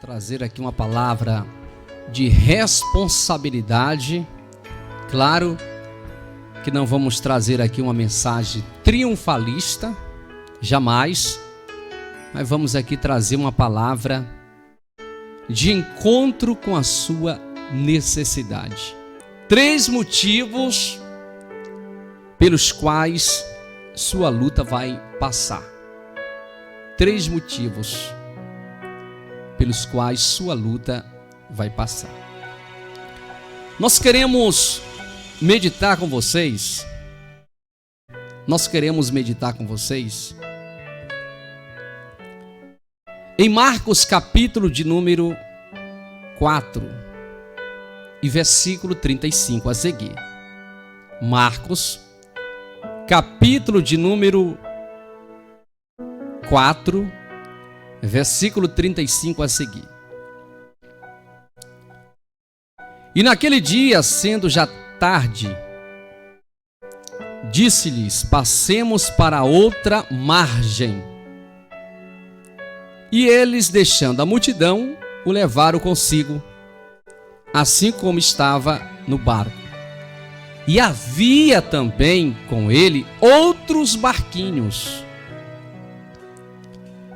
trazer aqui uma palavra de responsabilidade. Claro que não vamos trazer aqui uma mensagem triunfalista, jamais, mas vamos aqui trazer uma palavra de encontro com a sua necessidade. 3 motivos pelos quais sua luta vai passar. 3 motivos pelos quais sua luta vai passar. Nós queremos meditar com vocês. Em Marcos capítulo de número 4 e versículo 35 a seguir. Marcos capítulo de número 4, versículo 35 a seguir. E naquele dia, sendo já tarde, disse-lhes: passemos para outra margem. E eles, deixando a multidão, o levaram consigo, assim como estava no barco. E havia também com ele outros barquinhos.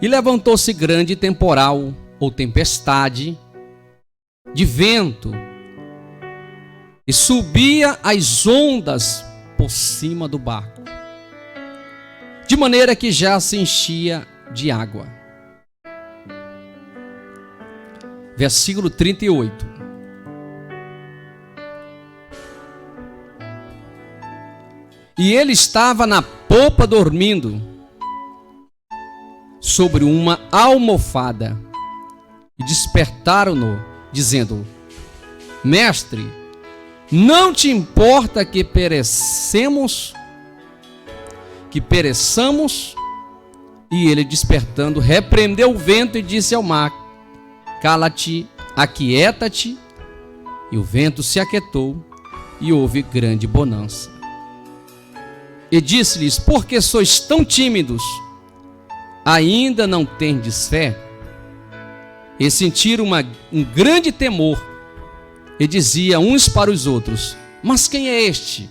E levantou-se grande temporal, ou tempestade, de vento, e subia as ondas por cima do barco, de maneira que já se enchia de água. Versículo 38. E ele estava na popa dormindo, sobre uma almofada, e despertaram-no, dizendo: Mestre, não te importa que pereçamos? E ele, despertando, repreendeu o vento e disse ao mar: Cala-te, aquieta-te. E o vento se aquietou, e houve grande bonança. E disse-lhes: Por que sois tão tímidos? Ainda não tendes fé? E sentiram um grande temor, e diziam uns para os outros: Mas quem é este,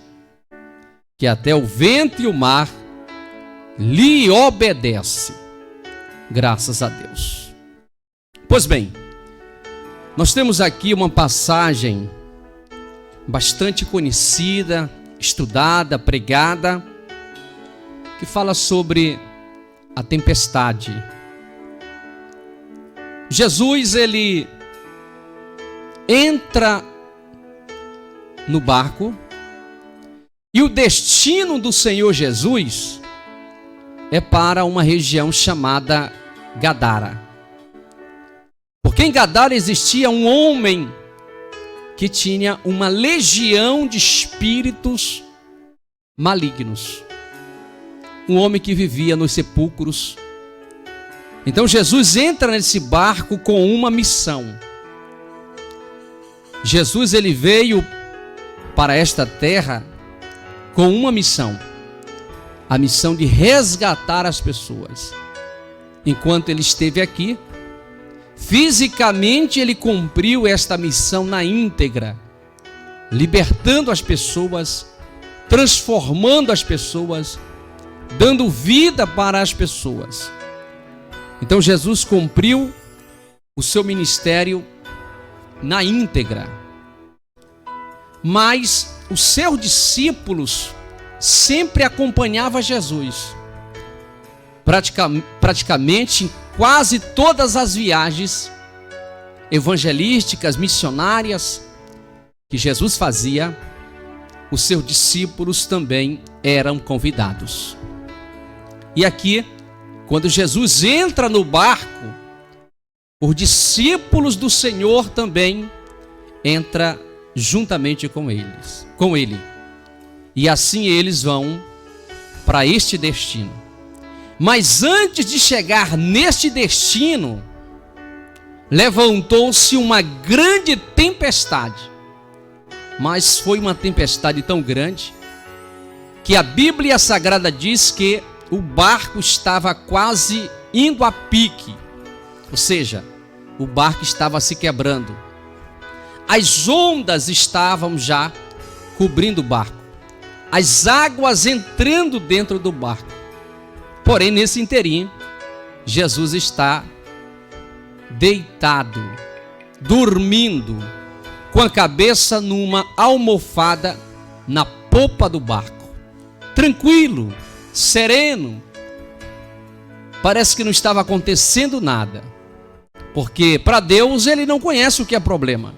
que até o vento e o mar lhe obedece? Graças a Deus. Pois bem, nós temos aqui uma passagem bastante conhecida, estudada, pregada, que fala sobre a tempestade. Jesus, ele entra no barco, e o destino do Senhor Jesus é para uma região chamada Gadara. Porque em Gadara existia um homem que tinha uma legião de espíritos malignos. Um homem que vivia nos sepulcros. Então Jesus entra nesse barco com uma missão. Jesus, ele veio para esta terra com uma missão. A missão de resgatar as pessoas. Enquanto ele esteve aqui, fisicamente ele cumpriu esta missão na íntegra, libertando as pessoas, transformando as pessoas, dando vida para as pessoas. Então Jesus cumpriu o seu ministério na íntegra. Mas os seus discípulos sempre acompanhavam Jesus. Praticamente em quase todas as viagens evangelísticas, missionárias que Jesus fazia, os seus discípulos também eram convidados. E aqui, quando Jesus entra no barco, os discípulos do Senhor também entram juntamente com ele. E assim eles vão para este destino. Mas antes de chegar neste destino, levantou-se uma grande tempestade. Mas foi uma tempestade tão grande que a Bíblia Sagrada diz que o barco estava quase indo a pique. Ou seja, o barco estava se quebrando. As ondas estavam já cobrindo o barco. As águas entrando dentro do barco. Porém, nesse inteirinho, Jesus está deitado, dormindo, com a cabeça numa almofada na popa do barco. Tranquilo, sereno. Parece que não estava acontecendo nada. Porque para Deus ele não conhece o que é problema.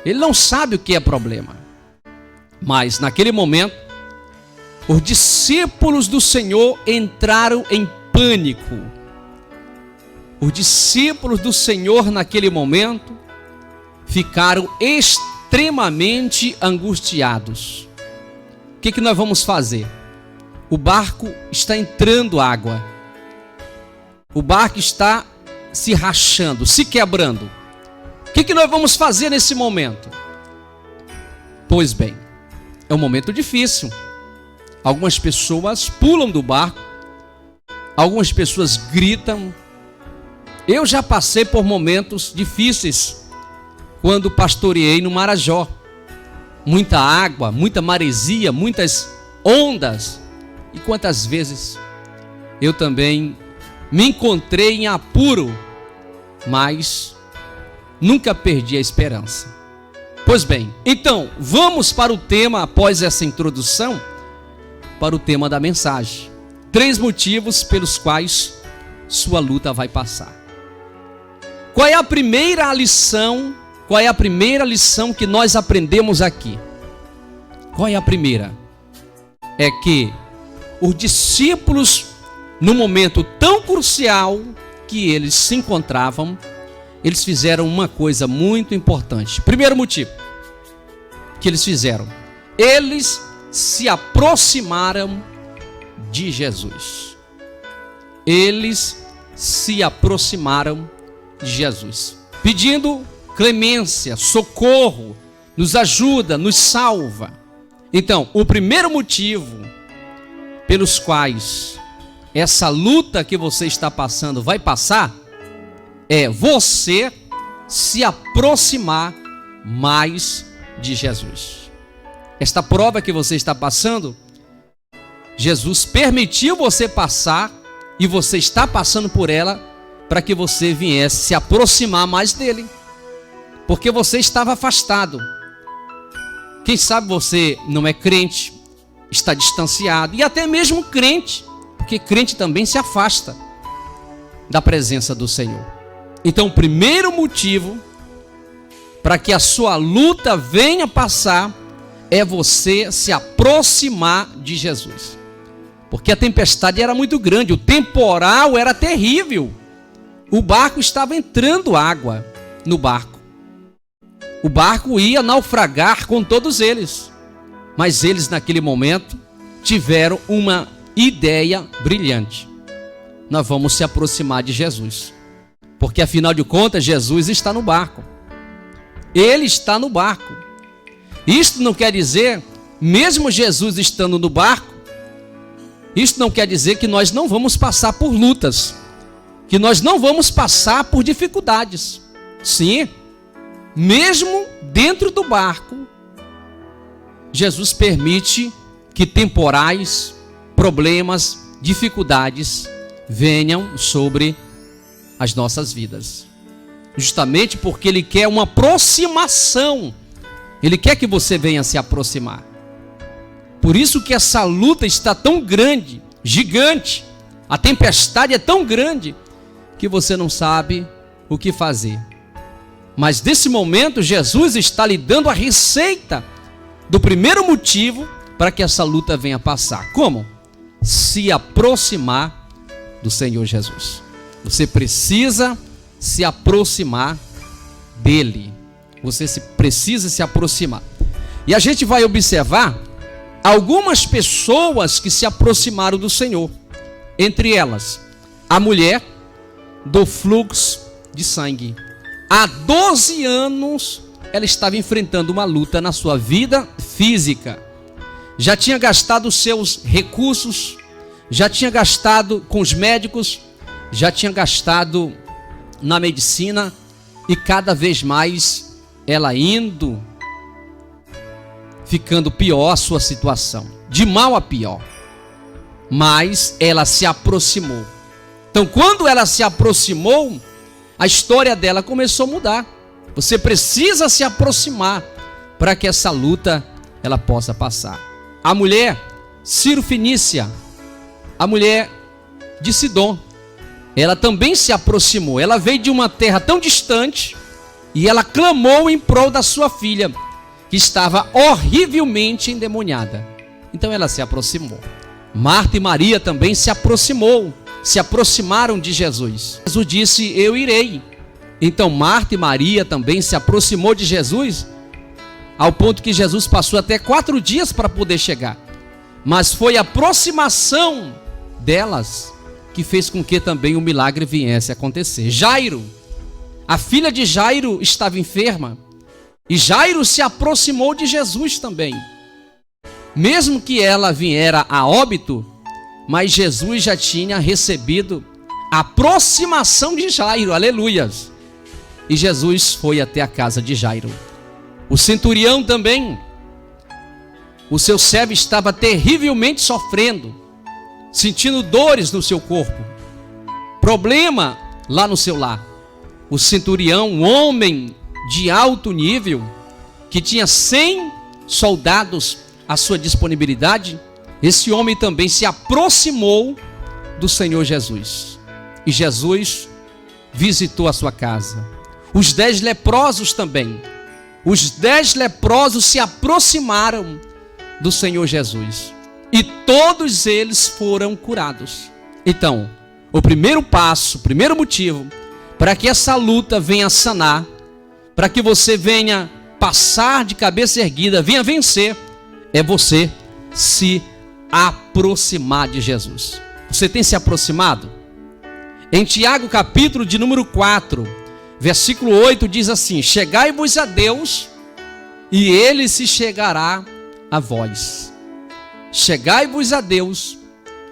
Ele não sabe o que é problema. Mas naquele momento, os discípulos do Senhor entraram em pânico. Os discípulos do Senhor naquele momento ficaram extremamente angustiados. O que nós vamos fazer? O barco está entrando água. O barco está se rachando, se quebrando. O que nós vamos fazer nesse momento? Pois bem, é um momento difícil. Algumas pessoas pulam do barco, algumas pessoas gritam. Eu já passei por momentos difíceis quando pastoreei no Marajó. Muita água, muita maresia, muitas ondas. E quantas vezes eu também me encontrei em apuro, mas nunca perdi a esperança. Pois bem, então vamos para o tema, após essa introdução, para o tema da mensagem. 3 motivos pelos quais sua luta vai passar. Qual é a primeira lição? Qual é a primeira lição que nós aprendemos aqui? Qual é a primeira? É que os discípulos, no momento tão crucial que eles se encontravam, eles fizeram uma coisa muito importante. Primeiro motivo que eles fizeram: eles se aproximaram de Jesus. Eles se aproximaram de Jesus, pedindo clemência, socorro, nos ajuda, nos salva. Então, o primeiro motivo pelos quais essa luta que você está passando vai passar é você se aproximar mais de Jesus. Esta prova que você está passando, Jesus permitiu você passar e você está passando por ela para que você viesse se aproximar mais dele, porque você estava afastado. Quem sabe você não é crente, está distanciado, e até mesmo crente, porque crente também se afasta da presença do Senhor. Então, o primeiro motivo para que a sua luta venha passar é você se aproximar de Jesus. Porque a tempestade era muito grande, o temporal era terrível. O barco estava entrando água no barco. O barco ia naufragar com todos eles. Mas eles, naquele momento, tiveram uma ideia brilhante. Nós vamos se aproximar de Jesus. Porque, afinal de contas, Jesus está no barco. Ele está no barco. Isto não quer dizer, mesmo Jesus estando no barco, isto não quer dizer que nós não vamos passar por lutas, que nós não vamos passar por dificuldades. Sim, mesmo dentro do barco, Jesus permite que temporais, problemas, dificuldades venham sobre as nossas vidas. Justamente porque Ele quer uma aproximação. Ele quer que você venha se aproximar. Por isso que essa luta está tão grande, gigante. A tempestade é tão grande que você não sabe o que fazer. Mas nesse momento Jesus está lhe dando a receita do primeiro motivo para que essa luta venha passar. Como? Se aproximar do Senhor Jesus. Você precisa se aproximar dele. Você precisa se aproximar. E a gente vai observar algumas pessoas que se aproximaram do Senhor. Entre elas, a mulher do fluxo de sangue. Há 12 anos ela estava enfrentando uma luta na sua vida física. Já tinha gastado os seus recursos, já tinha gastado com os médicos, já tinha gastado na medicina e cada vez mais ela ficando pior a sua situação, de mal a pior. Mas ela se aproximou. Então, quando ela se aproximou, a história dela começou a mudar. Você precisa se aproximar para que essa luta ela possa passar. A mulher Ciro-fenícia, a mulher de Sidom, ela também se aproximou. Ela veio de uma terra tão distante e ela clamou em prol da sua filha, que estava horrivelmente endemoniada. Então ela se aproximou. Marta e Maria também se aproximaram de Jesus. Jesus disse: eu irei. Então Marta e Maria também se aproximou de Jesus, ao ponto que Jesus passou até 4 dias para poder chegar. Mas foi a aproximação delas que fez com que também o milagre viesse a acontecer. Jairo, a filha de Jairo, estava enferma, e Jairo se aproximou de Jesus também. Mesmo que ela viera a óbito, mas Jesus já tinha recebido a aproximação de Jairo, aleluias. E Jesus foi até a casa de Jairo. O centurião também, o seu servo estava terrivelmente sofrendo, sentindo dores no seu corpo, problema lá no seu lar. O centurião, um homem de alto nível, que tinha 100 soldados à sua disponibilidade, esse homem também se aproximou do Senhor Jesus. E Jesus visitou a sua casa. Os 10 leprosos também. Os 10 leprosos se aproximaram do Senhor Jesus. E todos eles foram curados. Então, o primeiro passo, o primeiro motivo para que essa luta venha sanar, para que você venha passar de cabeça erguida, venha vencer, é você se aproximar de Jesus. Você tem se aproximado? Em Tiago, capítulo de número 4, versículo 8, diz assim: chegai-vos a Deus, e Ele se chegará a vós. Chegai-vos a Deus,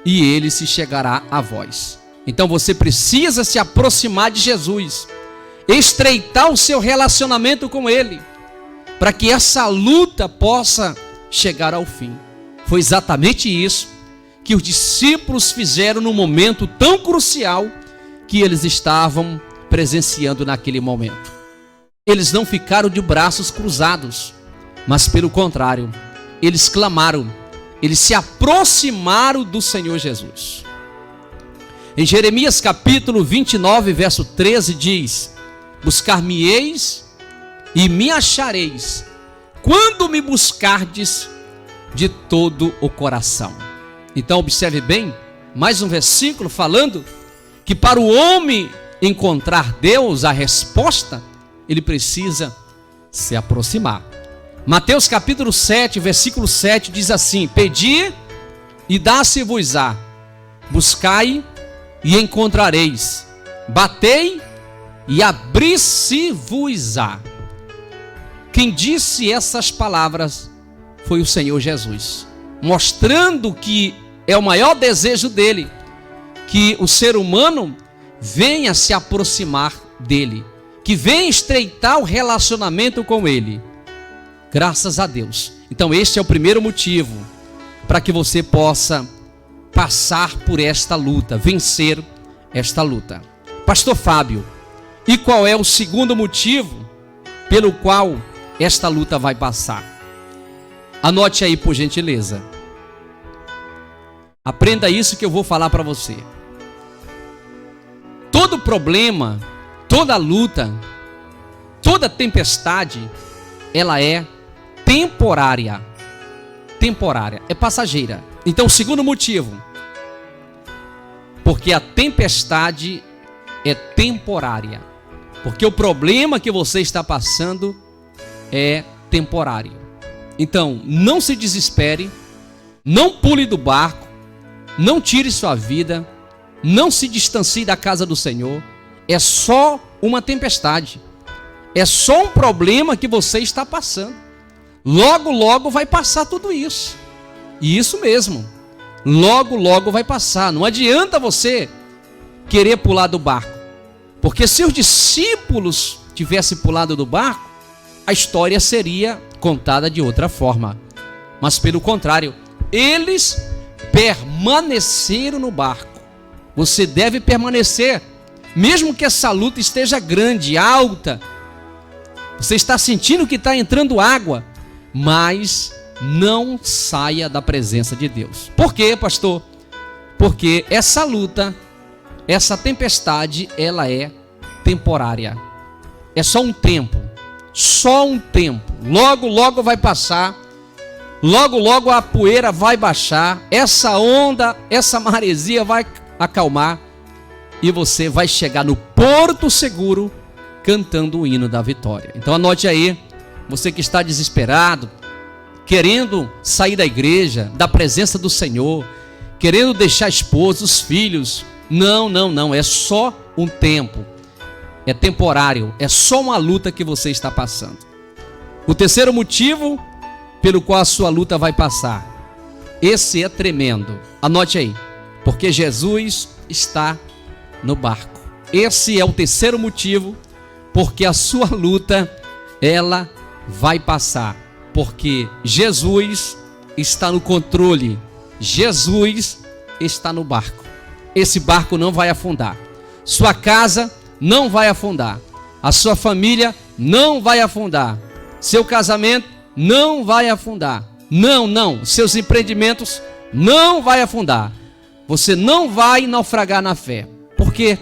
e Ele se chegará a vós. Então você precisa se aproximar de Jesus, estreitar o seu relacionamento com Ele, para que essa luta possa chegar ao fim. Foi exatamente isso que os discípulos fizeram no momento tão crucial que eles estavam presenciando naquele momento. Eles não ficaram de braços cruzados, mas pelo contrário, eles clamaram, eles se aproximaram do Senhor Jesus. Em Jeremias capítulo 29, verso 13 diz: buscar-me-eis e me achareis, quando me buscardes de todo o coração. Então observe bem, mais um versículo falando que para o homem encontrar Deus, a resposta, ele precisa se aproximar. Mateus capítulo 7, versículo 7 diz assim: pedi e dá-se-vos-á, buscai e encontrareis, batei e abri-se-vos-á. Quem disse essas palavras foi o Senhor Jesus, mostrando que é o maior desejo dele, que o ser humano venha se aproximar dele, que venha estreitar o relacionamento com ele. Graças a Deus. Então este é o primeiro motivo para que você possa passar por esta luta, vencer esta luta. Pastor Fábio, e qual é o segundo motivo pelo qual esta luta vai passar? Anote aí, por gentileza. Aprenda isso que eu vou falar para você. Todo problema, toda luta, toda tempestade, ela é temporária. Temporária, é passageira. Então, o segundo motivo, porque a tempestade é temporária. Porque o problema que você está passando é temporário. Então, não se desespere, não pule do barco, não tire sua vida, não se distancie da casa do Senhor. É só uma tempestade, é só um problema que você está passando. Logo, logo vai passar tudo isso. E isso mesmo, logo, logo vai passar. Não adianta você querer pular do barco, Porque se os discípulos tivessem pulado do barco, a história seria contada de outra forma. Mas pelo contrário, eles permaneceram no barco. Você deve permanecer, mesmo que essa luta esteja grande, alta. Você está sentindo que está entrando água, mas não saia da presença de Deus. Por quê, pastor? Porque essa luta, essa tempestade, ela é temporária. É só um tempo. Só um tempo. Logo, logo vai passar. Logo, logo a poeira vai baixar. Essa onda, essa maresia vai acalmar. E você vai chegar no porto seguro cantando o hino da vitória. Então anote aí, você que está desesperado, querendo sair da igreja, da presença do Senhor, querendo deixar a esposa, os filhos. Não, é só um tempo. É temporário, é só uma luta que você está passando. O terceiro motivo pelo qual a sua luta vai passar, esse é tremendo. Anote aí, porque Jesus está no barco. Esse é o terceiro motivo porque a sua luta, ela vai passar. Porque Jesus está no controle. Jesus está no barco. Esse barco não vai afundar. Sua casa não vai afundar. A sua família não vai afundar. Seu casamento não vai afundar. Não. Seus empreendimentos não vai afundar. Você não vai naufragar na fé. Por quê?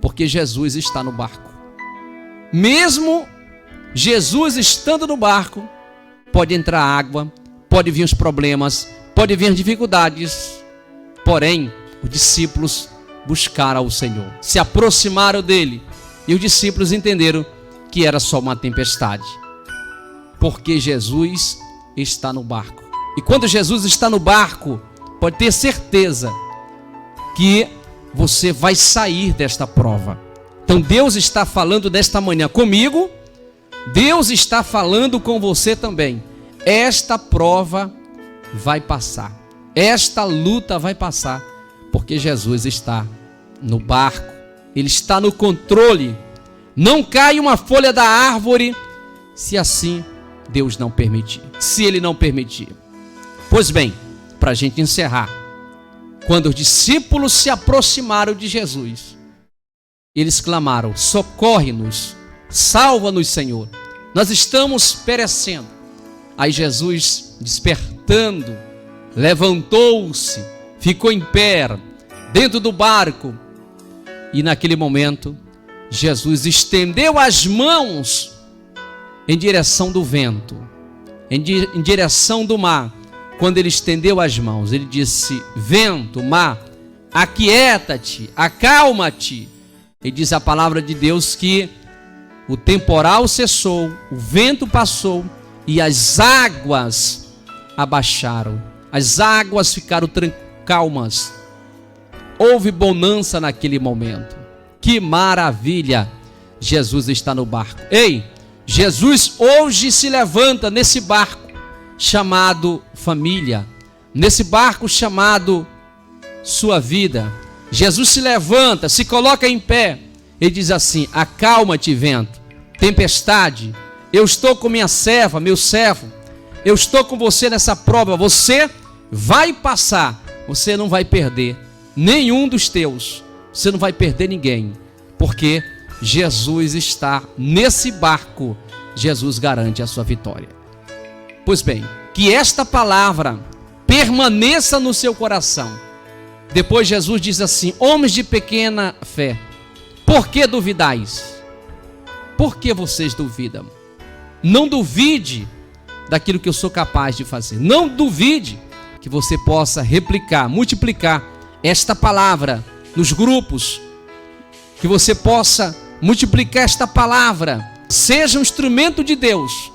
Porque Jesus está no barco. Mesmo Jesus estando no barco, pode entrar água, pode vir os problemas, pode vir as dificuldades. Porém, os discípulos buscaram o Senhor, se aproximaram dele, e os discípulos entenderam que era só uma tempestade, porque Jesus está no barco. E quando Jesus está no barco, pode ter certeza que você vai sair desta prova. Então Deus está falando desta manhã comigo, Deus está falando com você também. Esta prova vai passar, esta luta vai passar, porque Jesus está no barco, Ele está no controle. Não cai uma folha da árvore, se assim Deus não permitir, se Ele não permitir. Pois bem, para a gente encerrar, quando os discípulos se aproximaram de Jesus, eles clamaram: socorre-nos, salva-nos, Senhor, nós estamos perecendo. Aí Jesus, despertando, levantou-se, ficou em pé dentro do barco, e naquele momento Jesus estendeu as mãos em direção do vento, em direção do mar. Quando ele estendeu as mãos, ele disse: vento, mar, aquieta-te, acalma-te. E diz a palavra de Deus que o temporal cessou, o vento passou e as águas abaixaram. As águas ficaram calmas. Houve bonança naquele momento. Que maravilha! Jesus está no barco. Ei, Jesus hoje se levanta nesse barco chamado família, nesse barco chamado sua vida. Jesus se levanta, se coloca em pé e diz assim: acalma-te, vento, tempestade, eu estou com minha serva, meu servo, eu estou com você nessa prova, você vai passar, você não vai perder nenhum dos teus, você não vai perder ninguém, porque Jesus está nesse barco, Jesus garante a sua vitória. Pois bem, que esta palavra permaneça no seu coração. Depois Jesus diz assim: homens de pequena fé, por que duvidais? Por que vocês duvidam? Não duvide daquilo que eu sou capaz de fazer. Não duvide que você possa replicar, multiplicar esta palavra nos grupos, que você possa multiplicar esta palavra, seja um instrumento de Deus,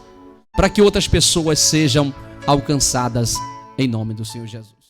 para que outras pessoas sejam alcançadas em nome do Senhor Jesus.